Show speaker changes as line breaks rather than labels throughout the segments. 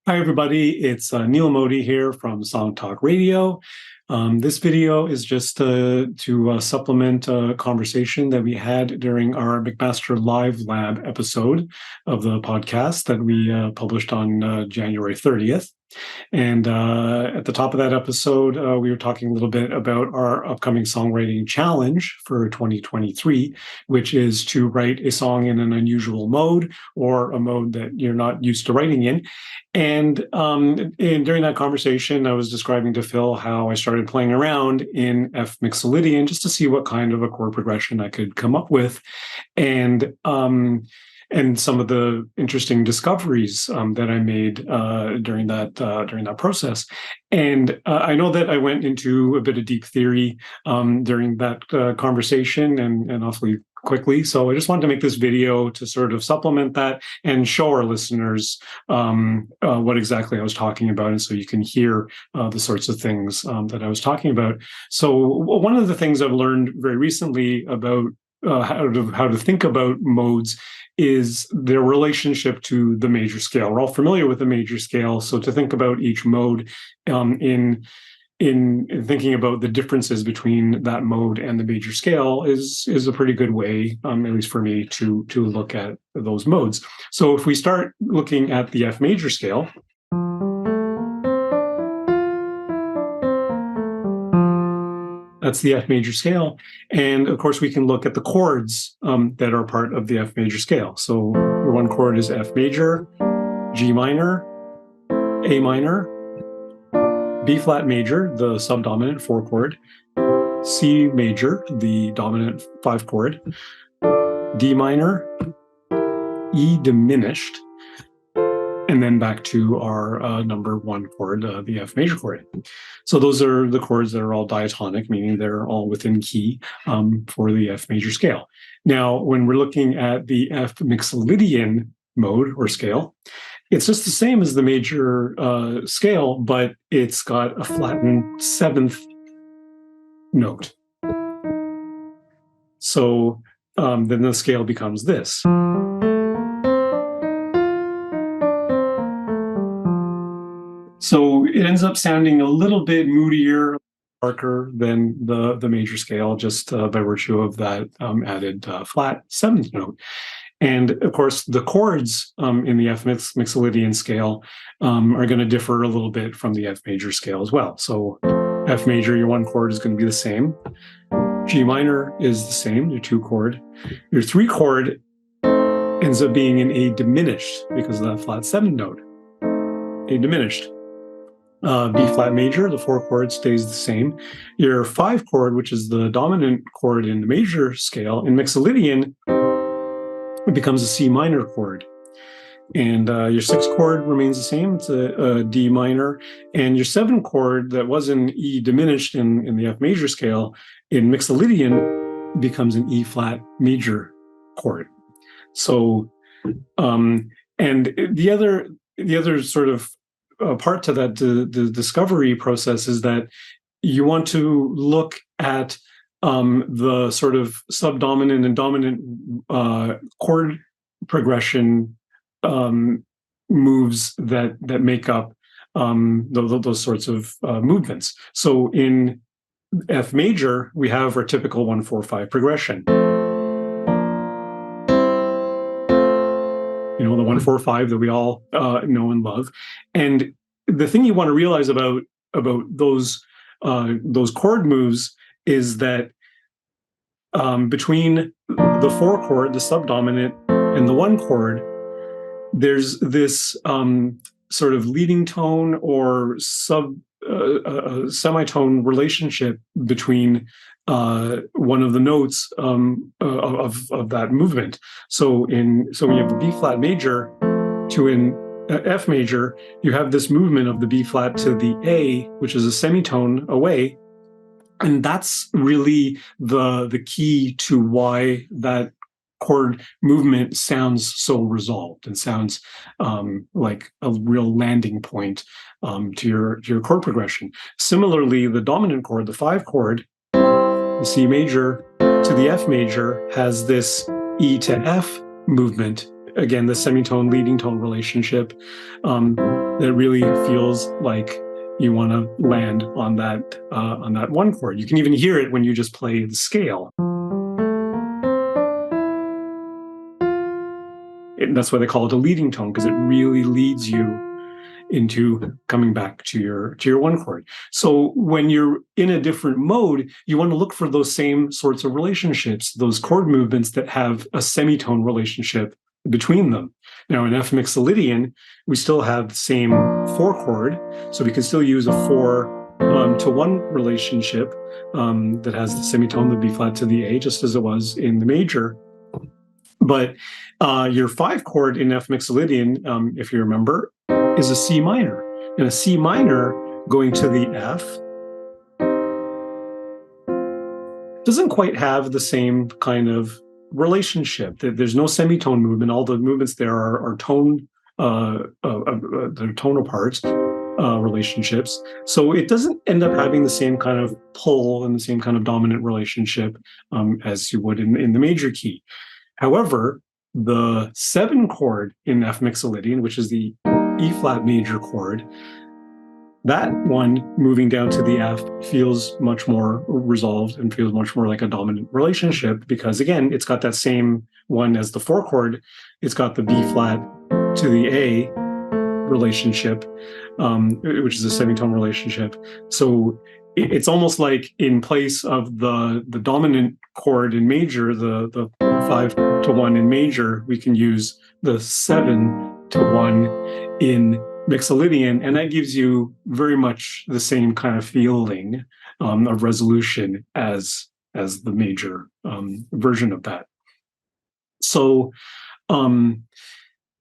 Hi, everybody. It's Neel Modi here from Song Talk Radio. This video is just to supplement a conversation that we had during our McMaster Live Lab episode of the podcast that we published on January 30th. And at the top of that episode, we were talking a little bit about our upcoming songwriting challenge for 2023, which is to write a song in an unusual mode or a mode that you're not used to writing in. And during that conversation, I was describing to Phil how I started playing around in F Mixolydian just to see what kind of a chord progression I could come up with. And some of the interesting discoveries that I made during that process. And I know that I went into a bit of deep theory during that conversation and awfully quickly. So I just wanted to make this video to sort of supplement that and show our listeners what exactly I was talking about, and so you can hear the sorts of things that I was talking about. So one of the things I've learned very recently about how to think about modes is their relationship to the major scale. We're all familiar with the major scale, so to think about each mode in thinking about the differences between that mode and the major scale is a pretty good way, at least for me, to look at those modes. So if we start looking at the F major scale, that's the F major scale. And of course, we can look at the chords that are part of the F major scale. So the one chord is F major, G minor, A minor, B flat major, the subdominant 4 chord, C major, the dominant 5 chord, D minor, E diminished, and then back to our number 1 chord, the F major chord. So those are the chords that are all diatonic, meaning they're all within key for the F major scale. Now, when we're looking at the F Mixolydian mode or scale, it's just the same as the major scale, but it's got a flattened 7th note. So then the scale becomes this. So it ends up sounding a little bit moodier, darker than the major scale, just by virtue of that added flat 7th note. And of course, the chords in the F Mixolydian scale are going to differ a little bit from the F major scale as well. So F major, your 1 chord is going to be the same. G minor is the same, your 2 chord. Your 3 chord ends up being an A diminished because of that flat 7th note. A diminished. B flat major, the 4 chord stays the same. Your 5 chord, which is the dominant chord in the major scale, in Mixolydian, it becomes a C minor chord. And your 6 chord remains the same, it's a D minor. And your 7 chord that was an E diminished in the F major scale, in Mixolydian, becomes an E flat major chord. So, and the other sort of part to that the discovery process is that you want to look at the sort of subdominant and dominant chord progression moves that make up those sorts of movements. So in F major, we have our typical 1-4-5 progression. You know, the 1-4-5 that we all know and love. And the thing you want to realize about those chord moves is that between the 4 chord, the subdominant, and the 1 chord, there's this sort of leading tone or semitone relationship between one of the notes of that movement. So when you have the B flat major to an F major, you have this movement of the B flat to the A, which is a semitone away. And that's really the key to why that chord movement sounds so resolved and sounds like a real landing point to your chord progression. Similarly, the dominant chord, the 5 chord, the C major to the F major, has this E to F movement again, the semitone leading tone relationship that really feels like you want to land on that one chord. You can even hear it when you just play the scale. That's why they call it a leading tone, because it really leads you into coming back to your one chord. So when you're in a different mode, you want to look for those same sorts of relationships, those chord movements that have a semitone relationship between them. Now in F Mixolydian, we still have the same 4-chord, so we can still use a 4 to 1 relationship that has the semitone, the B flat to the A, just as it was in the major. But your 5-chord in F Mixolydian, if you remember, is a C minor. And a C minor going to the F doesn't quite have the same kind of relationship. There's no semitone movement. All the movements there are tone, they're tonal parts, relationships. So it doesn't end up having the same kind of pull and the same kind of dominant relationship as you would in the major key. However, the 7 chord in F Mixolydian, which is the E flat major chord, that one moving down to the F feels much more resolved and feels much more like a dominant relationship, because again, it's got that same one as the 4 chord. It's got the B flat to the A relationship, which is a semitone relationship. So it's almost like in place of the dominant chord in major, the 5 to 1 in major, we can use the 7 to 1 in Mixolydian, and that gives you very much the same kind of feeling of resolution as the major version of that. So when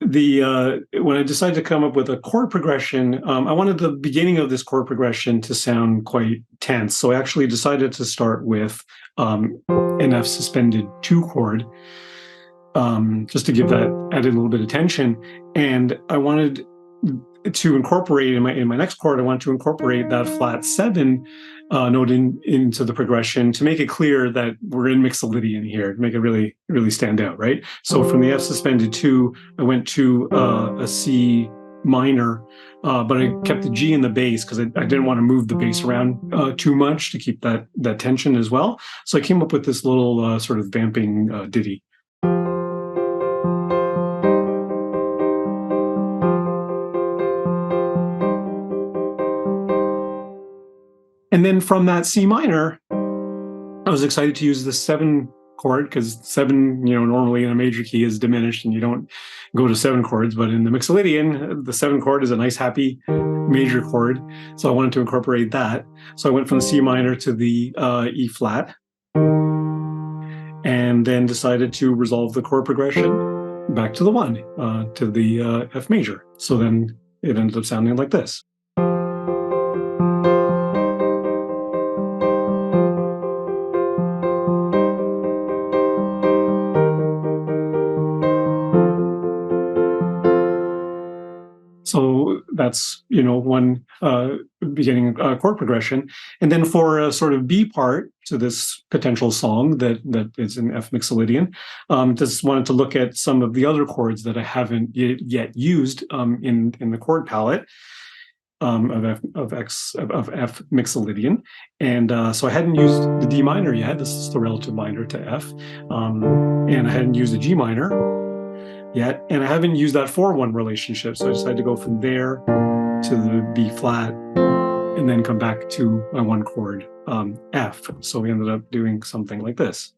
I decided to come up with a chord progression, I wanted the beginning of this chord progression to sound quite tense. So I actually decided to start with an F suspended 2 chord, just to give that added a little bit of tension. And I wanted to incorporate in my next chord, I want to incorporate that flat 7 note into the progression to make it clear that we're in Mixolydian here, to make it really, really stand out, right? So from the F suspended 2, I went to a C minor, but I kept the G in the bass because I didn't want to move the bass around too much to keep that tension as well. So I came up with this little sort of vamping ditty. And then from that C minor, I was excited to use the 7 chord, because 7, normally in a major key is diminished and you don't go to 7 chords, but in the Mixolydian, the 7 chord is a nice, happy major chord. So I wanted to incorporate that. So I went from the C minor to the E flat, and then decided to resolve the chord progression back to the 1, to the F major. So then it ended up sounding like this. So that's, one beginning chord progression. And then for a sort of B part to this potential song that is in F Mixolydian, just wanted to look at some of the other chords that I haven't yet used in the chord palette of F Mixolydian. And so I hadn't used the D minor yet. This is the relative minor to F. And I hadn't used the G minor yet, and I haven't used that 4-1 relationship, so I decided to go from there to the B flat and then come back to my 1 chord F. So we ended up doing something like this.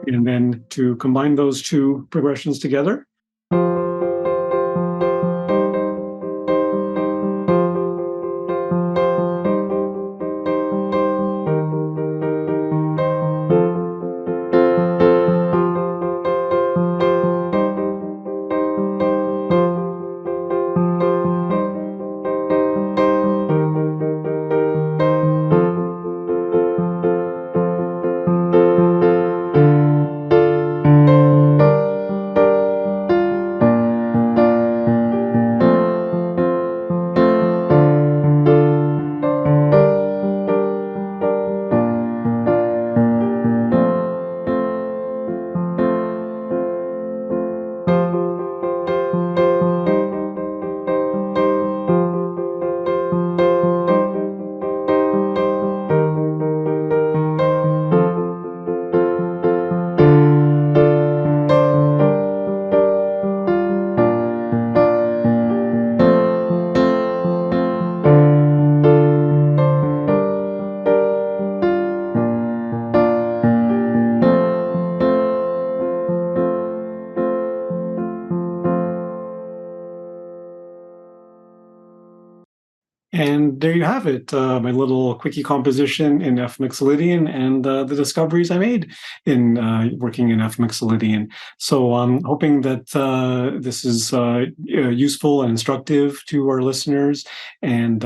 And then to combine those 2 progressions together, there you have it, my little quickie composition in F Mixolydian and the discoveries I made in working in F Mixolydian. So I'm hoping that this is useful and instructive to our listeners, and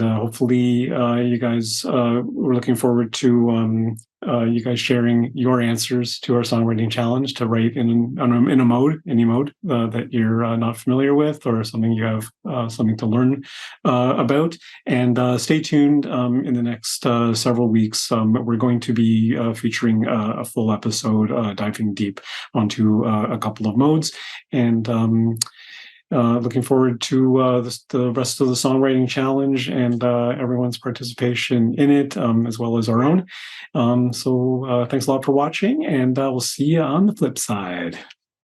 hopefully you guys, we're looking forward to you guys sharing your answers to our songwriting challenge to write in a mode, any mode that you're not familiar with, or something you have something to learn about. And stay tuned in the next several weeks. We're going to be featuring a full episode diving deep onto a couple of modes, and looking forward to the rest of the songwriting challenge and everyone's participation in it, as well as our own. So thanks a lot for watching, and we'll see you on the flip side.